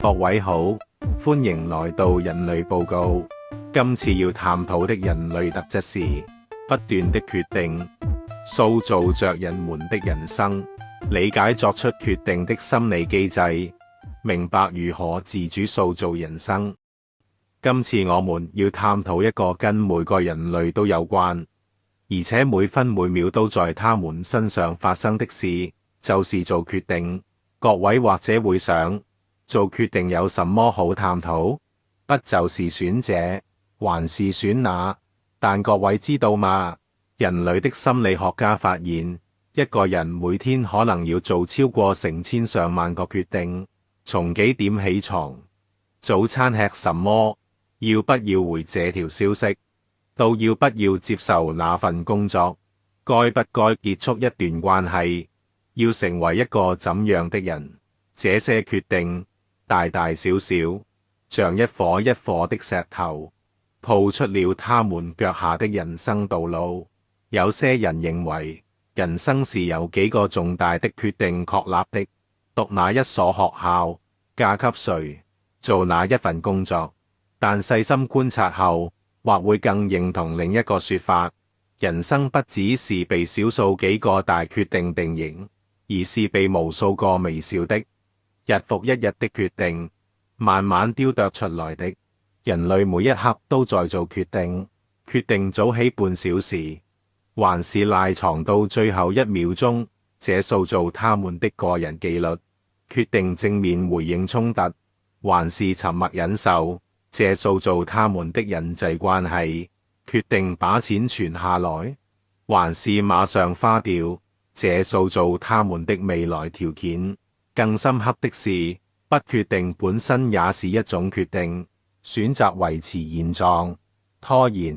各位好，歡迎來到人類報告。今次要探討的人類特質是不斷的決定，塑造着人們的人生，理解作出決定的心理機制，明白如何自主塑造人生。今次我們要探討一個跟每個人類都有關，而且每分每秒都在他們身上發生的事，就是做決定。各位或者會想，做決定有什麼好探討？不就是選這，還是選那？但各位知道嗎？人類的心理學家發現，一個人每天可能要做超過成千上萬個決定，從幾點起床，早餐吃什麼，要不要回這條消息，到要不要接受那份工作，該不該結束一段關係，要成為一個怎樣的人。這些決定大大小小，像一顆一顆的石頭，鋪出了他們腳下的人生道路。有些人認為人生是由幾個重大的決定確立的，讀哪一所學校，嫁給誰，做哪一份工作。但細心觀察後，或會更認同另一個說法：人生不只是被少數幾個大決定定型，而是被無數個微小的日復一日的決定慢慢雕琢出來的。人類每一刻都在做決定，決定早起半小時，還是賴床到最後一秒鐘，這塑造他們的個人紀律；決定正面回應衝突，還是沉默忍受，這塑造他們的人際關係；決定把錢存下來，還是馬上花掉，這塑造他們的未來條件。更深刻的是，不決定本身也是一種決定。選擇維持現狀、拖延、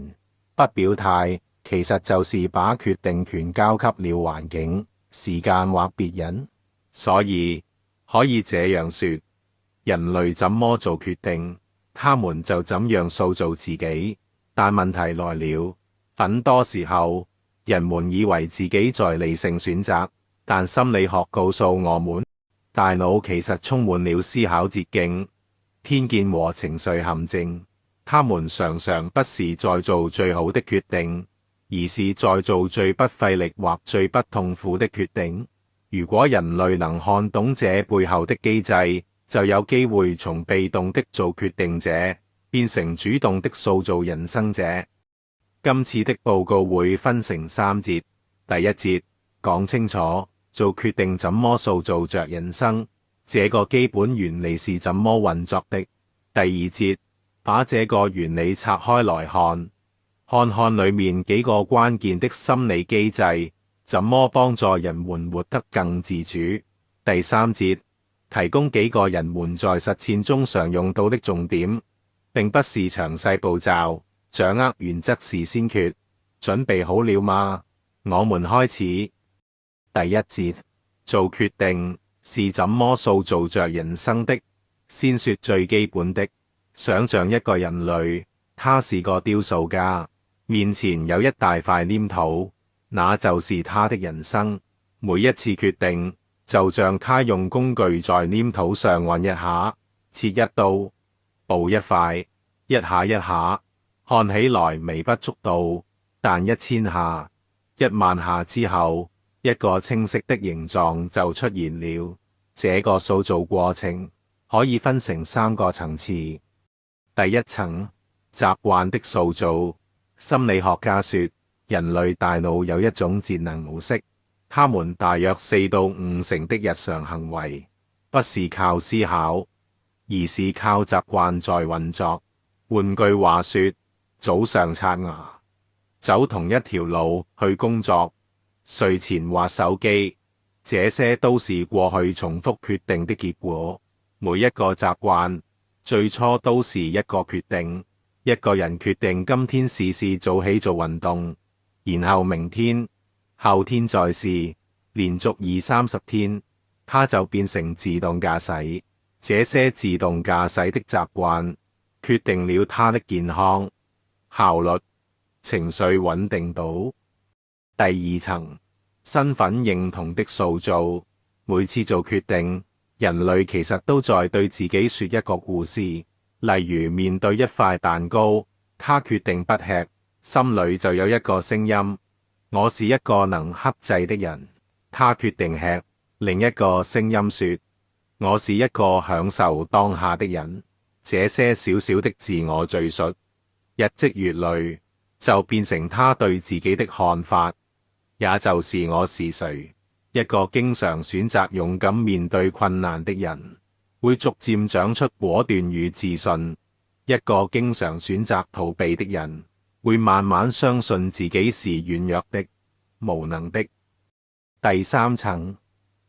不表態，其實就是把決定權交給了環境、時間或別人。所以可以這樣說，人類怎麼做決定，他們就怎樣塑造自己。但問題來了，很多時候人們以為自己在理性選擇，但心理學告訴我們，大腦其實充滿了思考捷徑、偏見和情緒陷阱。他們常常不是在做最好的決定，而是在做最不費力或最不痛苦的決定。如果人類能看懂這背後的機制，就有機會從被動的做決定者變成主動的塑造人生者。今次的報告會分成3節。第一節講清楚做決定怎麼塑造着人生，這個基本原理是怎麼運作的。第二節把這個原理拆開來看，看看裡面幾個關鍵的心理機制，怎麼幫助人們活得更自主。第三節提供幾個人們在實踐中常用到的重點，並不是詳細步驟，掌握原則是先決。準備好了嗎？我們開始。第一節，做決定是怎麼塑造着人生的。先說最基本的，想象一個人類，他是個雕塑家，面前有一大塊黏土，那就是他的人生。每一次決定，就像他用工具在黏土上按一下，切一刀，補一塊，一下一下，看起來微不足道，但1000下、10000下之後，一個清晰的形狀就出現了。這個塑造過程可以分成3個層次。第一層，習慣的塑造。心理學家說，人類大腦有一種節能模式，他們大約4到5成的日常行為不是靠思考，而是靠習慣在運作。換句話說，早上刷牙，走同一條路去工作，睡前滑手機，這些都是過去重複決定的結果。每一個習慣最初都是一個決定。一個人決定今天試早起做運動，然後明天、後天再試，連續20-30天，他就變成自動駕駛。這些自動駕駛的習慣決定了他的健康、效率、情緒穩定度。第二層，身份認同的塑造。每次做決定，人類其實都在對自己說一個故事，例如面對一塊蛋糕，他決定不吃，心裏就有一個聲音：我是一個能克制的人。他決定吃，另一個聲音說：我是一個享受當下的人。這些小小的自我敘述，日積月累，就變成他對自己的看法，也就是我是誰。一個經常選擇勇敢面對困難的人，會逐漸長出果斷與自信；一個經常選擇逃避的人，會慢慢相信自己是軟弱的、無能的。第三層，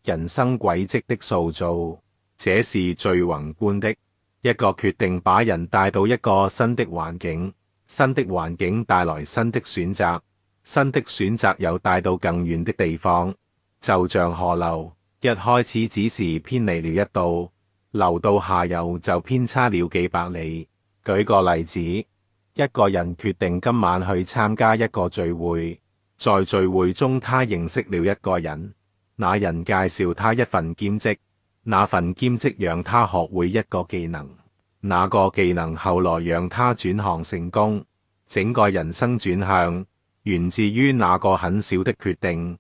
人生軌跡的塑造，這是最宏觀的。一個決定把人帶到一個新的環境，新的環境帶來新的選擇，新的選擇又帶到更遠的地方。就像河流，一開始只是偏離了一道，流到下游就偏差了幾百里。舉個例子，一個人決定今晚去參加一個聚會，在聚會中他認識了一個人，那人介紹他一份兼職，那份兼職讓他學會一個技能，那個技能後來讓他轉行成功。整個人生轉向源自於那個很小的決定，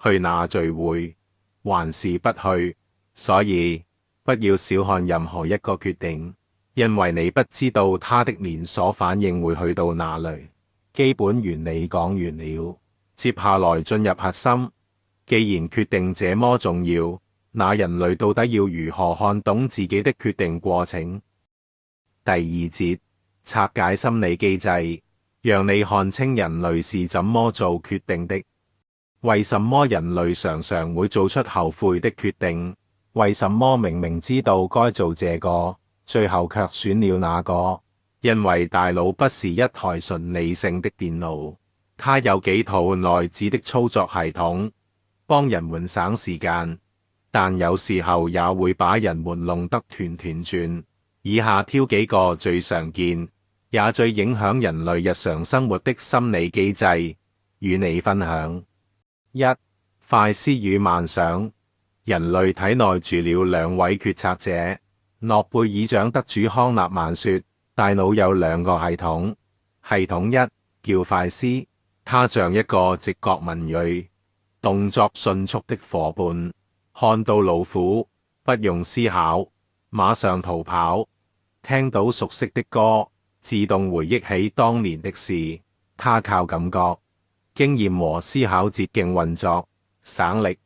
去那聚會還是不去。所以不要小看任何一個決定，因為你不知道它的連鎖反應會去到哪裡。基本原理講完了，接下來進入核心。既然決定這麼重要，那人類到底要如何看懂自己的決定過程？第二節，拆解心理機制，讓你看清人類是怎麼做決定的。為什麼人類常常會做出後悔的決定？為什麼明明知道該做這個，最後卻選了那個？因為大腦不是一台純理性的電腦，它有幾套內置的操作系統，幫人們省時間，但有時候也會把人們弄得團團轉。以下挑幾個最常見，也最影響人類日常生活的心理機制，與你分享。一、快思與慢想。人類體內住了兩位決策者。諾貝爾獎得主康納曼說，大腦有兩個系統，系統一叫快思，它像一個直覺敏銳、動作迅速的夥伴，看到老虎不用思考，馬上逃跑；聽到熟悉的歌，自動回憶起當年的事。它靠感覺、經驗和思考捷徑運作，省力、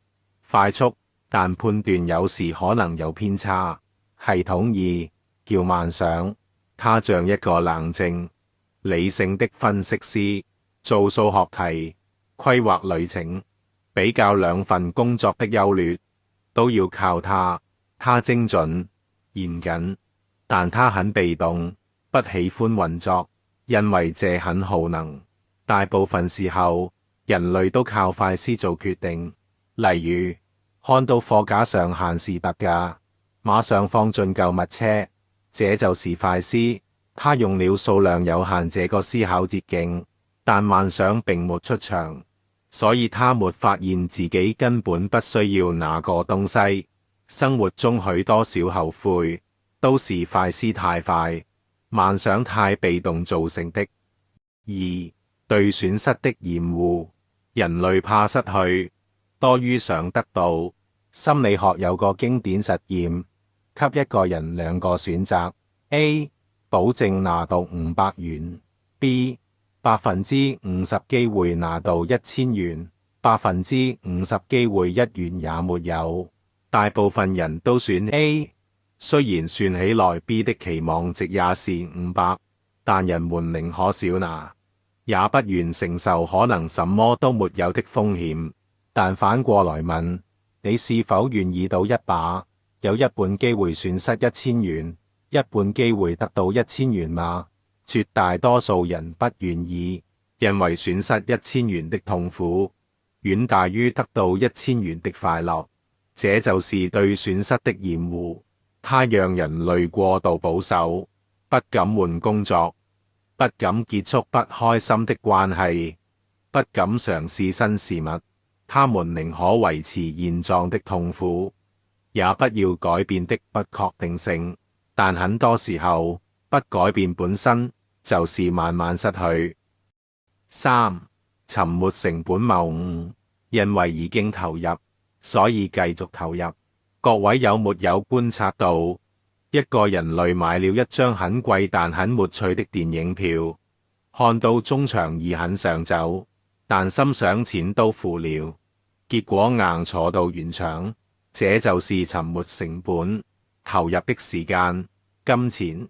快速，但判斷有時可能有偏差。系統二叫慢想，它像一個冷靜、理性的分析師，做數學題、規劃旅程、比較兩份工作的優劣，都要靠它。它精準、嚴謹，但它很被動，不喜歡運作，因為這很耗能。大部分時候，人類都靠快思做決定。例如，看到貨架上限時特價，馬上放進購物車，這就是快思。他用了數量有限這個思考捷徑，但慢想並沒出場，所以他沒發現自己根本不需要那個東西。生活中許多小後悔，都是快思太快，慢想太被動造成的。二、對損失的厭惡。人類怕失去，多於想得到。心理學有個經典實驗，給一個人兩個選擇 ：A. 保證拿到500元 ；B. 50%機會拿到1000元，50%機會1元也沒有。大部分人都選 A， 雖然算起來 B 的期望值也是500，但人們寧可少拿，也不願承受可能什麼都沒有的風險。但反過來問，你是否願意賭一把，有一半機會損失1000元，一半機會得到1000元嗎？絕大多數人不願意，因為損失1000元的痛苦遠大於得到1000元的快樂。這就是對損失的厭惡，它讓人類過度保守，不敢換工作，不敢結束不開心的關係，不敢嘗試新事物。他們寧可維持現狀的痛苦，也不要改變的不確定性。但很多時候，不改變本身就是慢慢失去。3. 沉沒成本謬誤，因為已經投入，所以繼續投入。各位有沒有觀察到，一個人類買了一張很貴但很沒趣的電影票，看到中場已很想走，但心想錢都付了，結果硬坐到完場。這就是沉沒成本，投入的時間、金錢、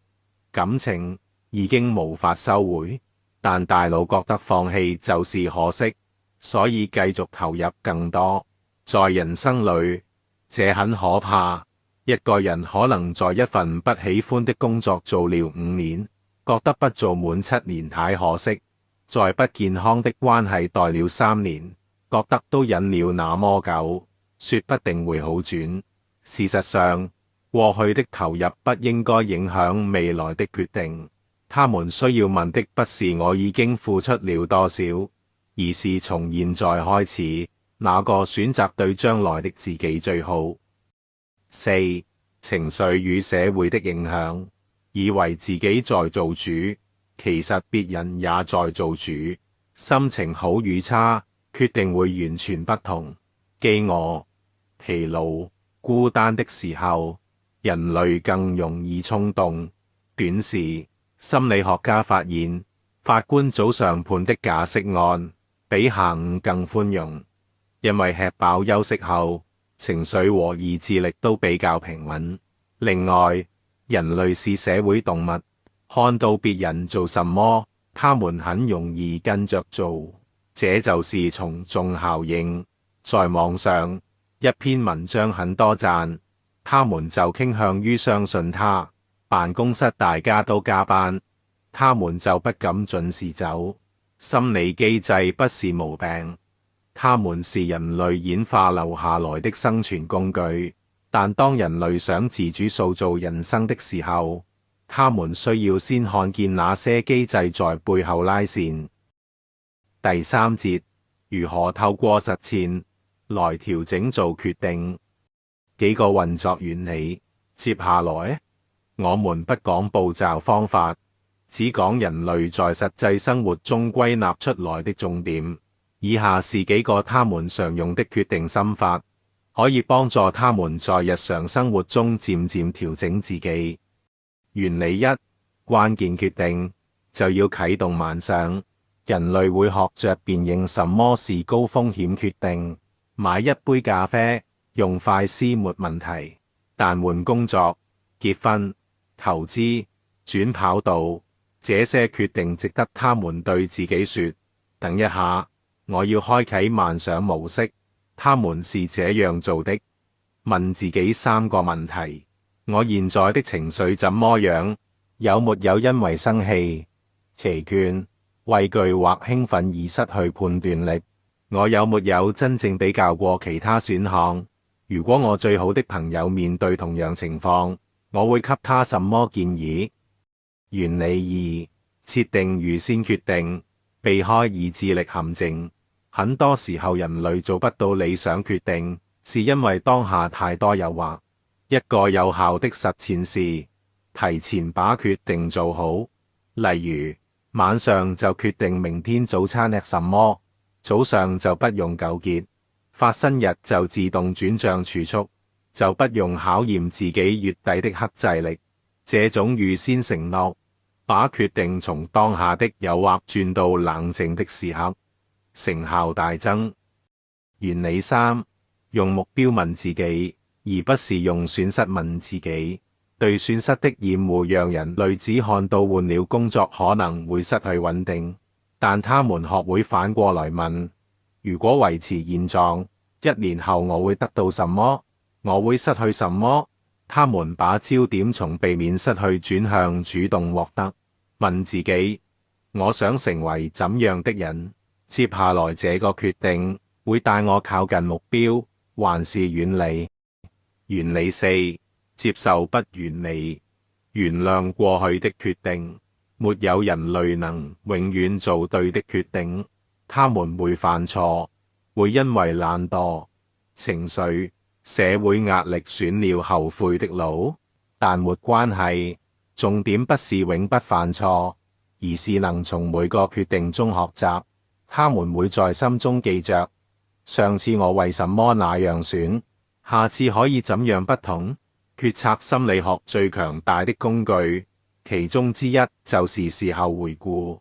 感情已經無法收回，但大腦覺得放棄就是可惜，所以繼續投入更多。在人生裏，這很可怕。一個人可能在一份不喜歡的工作做了5年，覺得不做滿7年太可惜；在不健康的關係待了3年，覺得都忍了那麼久，說不定會好轉。事實上，過去的投入不應該影響未來的決定。他們需要問的不是我已經付出了多少，而是從現在開始，哪個選擇對將來的自己最好。4. 情緒與社會的影響，以為自己在做主，其實別人也在做主。心情好與差，決定會完全不同。飢餓、疲勞、孤單的時候，人類更容易衝動。短視。心理學家發現，法官早上判的假釋案比下午更寬容，因為吃飽休息後，情緒和意志力都比較平穩。另外，人類是社會動物，看到別人做什麼，他們很容易跟着做，這就是從眾效應。在網上，一篇文章很多讚，他們就傾向於相信它。辦公室大家都加班，他們就不敢準時走。心理機制不是毛病，他們是人類演化留下來的生存工具。但當人類想自主塑造人生的時候，他們需要先看見那些機制在背後拉線。第3節，如何透過實踐來調整做決定？幾個運作原理。接下來，我們不講步驟方法，只講人類在實際生活中歸納出來的重點。以下是幾個他們常用的決定心法，可以幫助他們在日常生活中漸漸調整自己。原理1：關鍵決定就要啟動萬想。人類會學着辨認什麼是高風險決定。買一杯咖啡，用快思沒問題，但換工作、結婚、投資、轉跑道，這些決定值得他們對自己說：等一下，我要開啟萬想模式。他們是這樣做的：問自己3個問題：我現在的情緒怎麼樣？有沒有因為生氣、疲倦、畏懼或興奮而失去判斷力？我有沒有真正比較過其他選項？如果我最好的朋友面對同樣情況，我會給他什麼建議？原理2：設定預先決定，避開意志力陷阱。很多時候人類做不到理想決定，是因為當下太多誘惑。一個有效的實踐是提前把決定做好。例如，晚上就決定明天早餐吃什麼，早上就不用糾結，發生日就自動轉賬儲蓄，就不用考驗自己月底的克制力。這種預先承諾，把決定從當下的誘惑轉到冷靜的時刻，成效大增。原理3：用目標問自己，而不是用損失問自己。對損失的厭惡讓人類只看到換了工作可能會失去穩定，但他們學會反過來問：如果維持現狀，1年後我會得到什麼？我會失去什麼？他們把焦點從避免失去轉向主動獲得。問自己：我想成為怎樣的人？接下來這個決定會帶我靠近目標，還是遠離？原理4：接受不完美，原諒過去的決定。沒有人類能永遠做對的決定，他們會犯錯，會因為懶惰、情緒、社會壓力選了後悔的路，但沒關係。重點不是永不犯錯，而是能從每個決定中學習。他們會在心中記着，上次我為什麼那樣選，下次可以怎樣不同。決策心理學最強大的工具，其中之一就是事後回顧。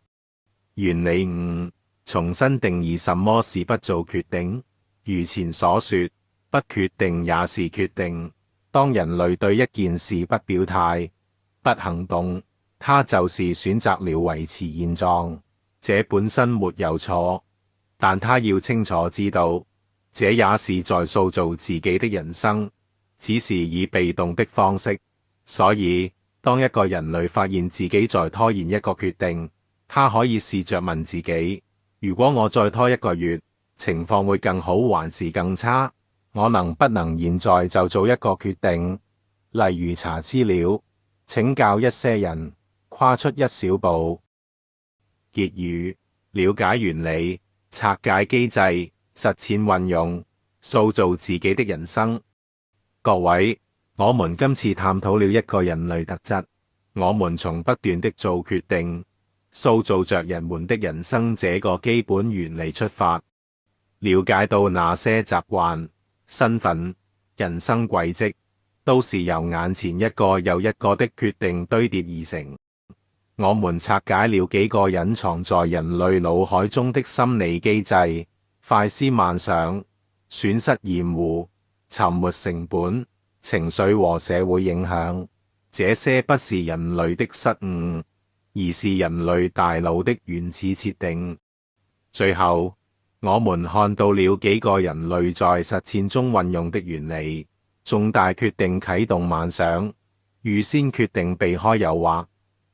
原理5：重新定義什麼是不做決定。如前所說，不決定也是決定。當人類對一件事不表態、不行動，他就是選擇了維持現狀。這本身沒有錯，但他要清楚知道，這也是在塑造自己的人生，只是以被動的方式。所以，當一個人類發現自己在拖延一個決定，他可以試着問自己：如果我再拖1個月，情況會更好還是更差？我能不能現在就做一個決定？例如查資料、請教一些人、跨出一小步。結語：了解原理、拆解機制、實踐運用，塑造自己的人生。各位，我們今次探討了一個人類特質，我們從不斷的做決定，塑造着人們的人生這個基本原理出發，了解到那些習慣、身份、人生軌跡，都是由眼前一個又一個的決定堆疊而成。我們拆解了幾個隱藏在人類腦海中的心理機制：快思慢想、損失厭惡、沉沒成本、情緒和社會影響。這些不是人類的失誤，而是人類大腦的原始設定。最後，我們看到了幾個人類在實踐中運用的原理：重大決定啟動慢想，預先決定避開誘惑，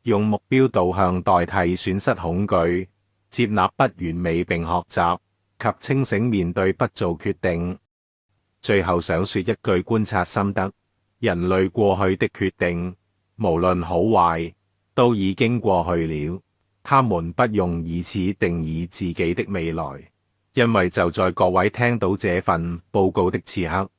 用目標導向代替損失恐懼，接納不完美並學習，及清醒面對不做決定。最後想說一句觀察心得：人類過去的決定，無論好壞，都已經過去了。他們不用以此定義自己的未來，因為就在各位聽到這份報告的此刻，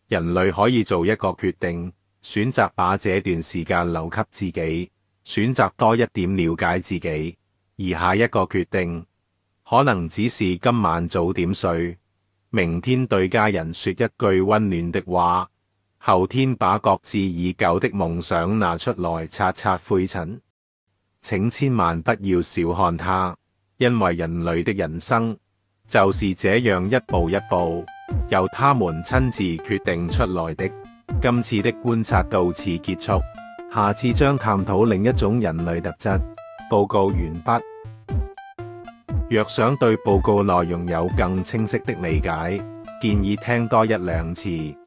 人類可以做一個決定，選擇把這段時間留給自己，選擇多一點了解自己。而下一個決定，可能只是今晚早點睡，明天對家人說一句溫暖的話，後天把擱置已久的夢想拿出來擦擦灰塵。請千萬不要小看它，因為人類的人生就是這樣一步一步由他們親自決定出來的。今次的觀察到此結束，下次將探討另一種人類特質。報告完畢。若想對報告內容有更清晰的理解，建議聽多1-2次。